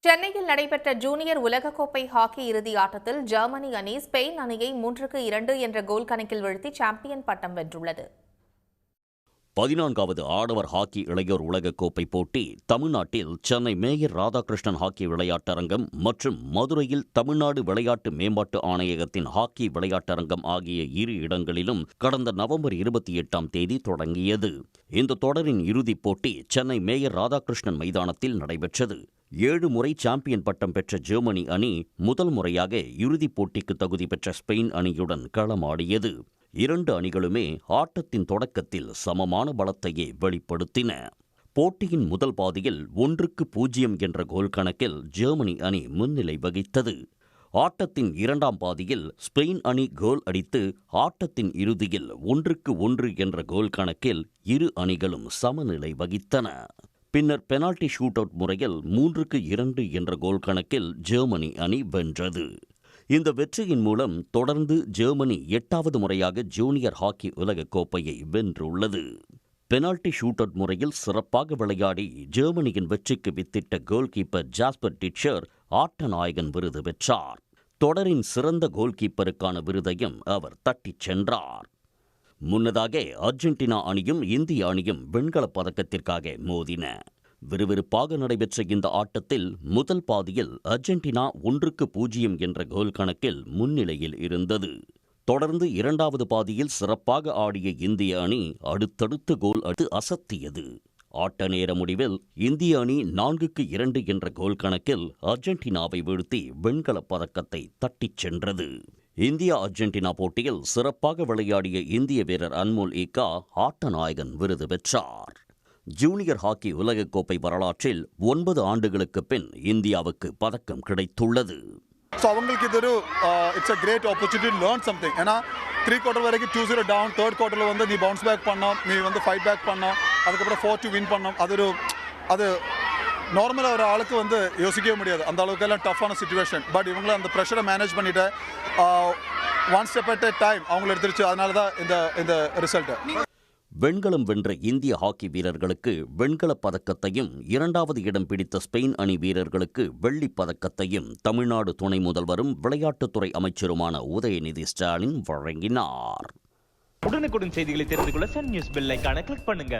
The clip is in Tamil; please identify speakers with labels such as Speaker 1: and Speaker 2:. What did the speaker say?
Speaker 1: சென்னையில் நடைபெற்ற ஜூனியர் உலகக்கோப்பை ஹாக்கி இறுதி ஆட்டத்தில் ஜெர்மனி அணி ஸ்பெயின் அணியை 3-2 என்ற கோல் கணக்கில் வீழ்த்தி சாம்பியன் பட்டம் வென்றுள்ளது.
Speaker 2: 14வது ஆடவர் ஹாக்கி இளையோர் உலகக்கோப்பை போட்டி தமிழ்நாட்டில் சென்னை மேயர் ராதாகிருஷ்ணன் ஹாக்கி விளையாட்டரங்கம் மற்றும் மதுரையில் தமிழ்நாடு விளையாட்டு மேம்பாட்டு ஆணையகத்தின் ஹாக்கி விளையாட்டரங்கம் ஆகிய இரு இடங்களிலும் கடந்த நவம்பர் 28ஆம் தேதி தொடங்கியது. இந்த தொடரின் இறுதிப் போட்டி சென்னை மேயர் ராதாகிருஷ்ணன் மைதானத்தில் நடைபெற்றது. 7 முறை சாம்பியன் பட்டம் பெற்ற ஜெர்மனி அணி முதல் முறையாக இறுதிப் போட்டிக்கு தகுதி பெற்ற ஸ்பெயின் அணியுடன் களமாடியது. 2 அணிகளுமே ஆட்டத்தின் தொடக்கத்தில் சமமான பலத்தையே வெளிப்படுத்தின. போட்டியின் முதல் பாதியில் 1-0 என்ற கோல் கணக்கில் ஜெர்மனி அணி முன்னிலை வகித்தது. ஆட்டத்தின் 2ஆம் பாதியில் ஸ்பெயின் அணி கோல் அடித்து ஆட்டத்தின் இறுதியில் 1-1 என்ற கோல் கணக்கில் இரு அணிகளும் சமநிலை வகித்தன. பின்னர் பெனால்டி ஷூட் அவுட் முறையில் 3-2 என்ற கோல் கணக்கில் ஜெர்மனி அணி வென்றது. இந்த வெற்றியின் மூலம் தொடர்ந்து ஜெர்மனி 8வது முறையாக ஜூனியர் ஹாக்கி உலகக் கோப்பையை வென்றுள்ளது. பெனால்டி ஷூட் அவுட் முறையில் சிறப்பாக விளையாடி ஜெர்மனியின் வெற்றிக்கு வித்திட்ட கோல் கீப்பர் ஜாஸ்பர் டிட்ஷர் ஆட்ட நாயகன் விருது பெற்றார். தொடரின் சிறந்த கோல் கீப்பருக்கான விருதையும் அவர் தட்டிச் சென்றார். முன்னதாக அர்ஜென்டினா அணியும் இந்திய அணியும் வெண்கலப் பதக்கத்திற்காக மோதின. விறுவிறுப்பாக நடைபெற்ற இந்த ஆட்டத்தில் முதல் பாதியில் அர்ஜென்டினா 1-0 என்ற கோல் கணக்கில் முன்னிலையில் இருந்தது. தொடர்ந்து 2வது பாதியில் சிறப்பாக ஆடிய இந்திய அணி அடுத்தடுத்து கோல் அடித்து அசத்தியது. ஆட்ட நேர முடிவில் இந்திய அணி 4-2 என்ற கோல் கணக்கில் அர்ஜென்டினாவை வீழ்த்தி வெண்கலப் பதக்கத்தை தட்டிச் சென்றது. இந்தியா அர்ஜென்டினா போட்டியில் சிறப்பாக விளையாடிய இந்திய வீரர் அன்மோல் ஈக்கா ஆட்ட நாயகன் விருது பெற்றார். ஜூனியர் ஹாக்கி உலகக்கோப்பை வரலாற்றில் 9 ஆண்டுகளுக்கு பின் இந்தியாவுக்கு பதக்கம் கிடைத்துள்ளது.
Speaker 3: அவங்களுக்கு இது ஒரு it's a great opportunity to learn something. ஏன்னா 3 குவார்டர் வரைக்கும் 2-0 டவுன், 3rd குவார்டரில் வந்து நீ பவுன்ஸ் பேக் பண்ணோம், நீ வந்து ஃபைட் பேக் பண்ணோம், அதுக்கப்புறம் 4-2 வின் பண்ணோம். அது நார்மலாக ஒரு ஆளுக்கு வந்து யோசிக்கவே முடியாது, அந்த அளவுக்கெல்லாம் டஃப்பான சுச்சுவேஷன். பட் இவங்கள அந்த ப்ரெஷரை மேனேஜ் பண்ணிட்டு one step at a time அவங்கள எடுத்துருச்சு. அதனால தான் இந்த ரிசல்ட்.
Speaker 2: வெண்கலம் வென்ற இந்திய ஹாக்கி வீரர்களுக்கு வெண்கலப் பதக்கத்தையும் 2வது இடம் பிடித்த ஸ்பெயின் அணி வீரர்களுக்கு வெள்ளிப் பதக்கத்தையும் தமிழ்நாடு துணை முதல்வரும் விளையாட்டுத்துறை அமைச்சருமான உதயநிதி ஸ்டாலின் வழங்கினார்.
Speaker 4: உடனுக்குடன் செய்திகளை தெரிந்து கொள்ள சன் நியூஸ் பெல் ஐகானை கிளிக் பண்ணுங்க.